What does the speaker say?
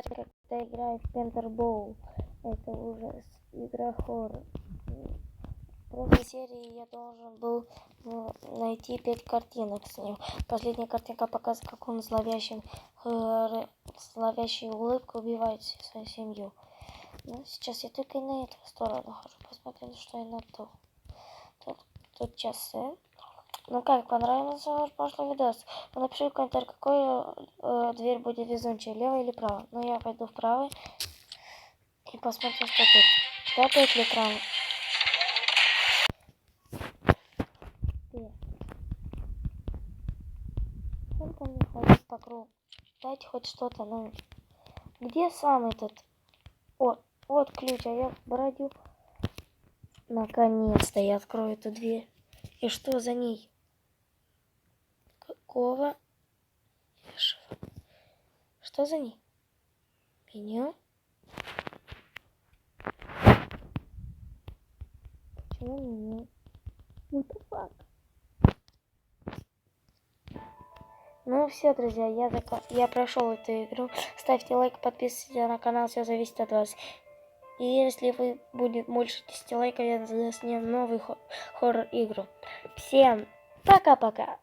когда играю в Пентербол. Это ужас. Игра хоррор. В прошлой серии я должен был найти 5 картинок с ним. Последняя картинка показывает, как он зловещей улыбкой убивает свою семью. Но сейчас я только на эту сторону хожу. Посмотрим, что я на то. Тут часы. Ну как, понравился ваш прошлый видос? Напиши в комментариях, какой дверь будет везунчей, левая или правая. Ну я пойду в правый и посмотрим, что тут. Пятый экран. Сколько мне ходить по кругу? Дайте хоть что-то, ну. Где сам этот? О, вот ключ, а я бродю. Наконец-то я открою эту дверь. И что за ней? Какого? Что за ней? Меню? Почему меню? What the fuck? Ну все, друзья, я прошел эту игру. Ставьте лайк, подписывайтесь на канал, все зависит от вас. И если вы будет больше 10 лайков, я засниму новый хоррор игру. Всем пока-пока.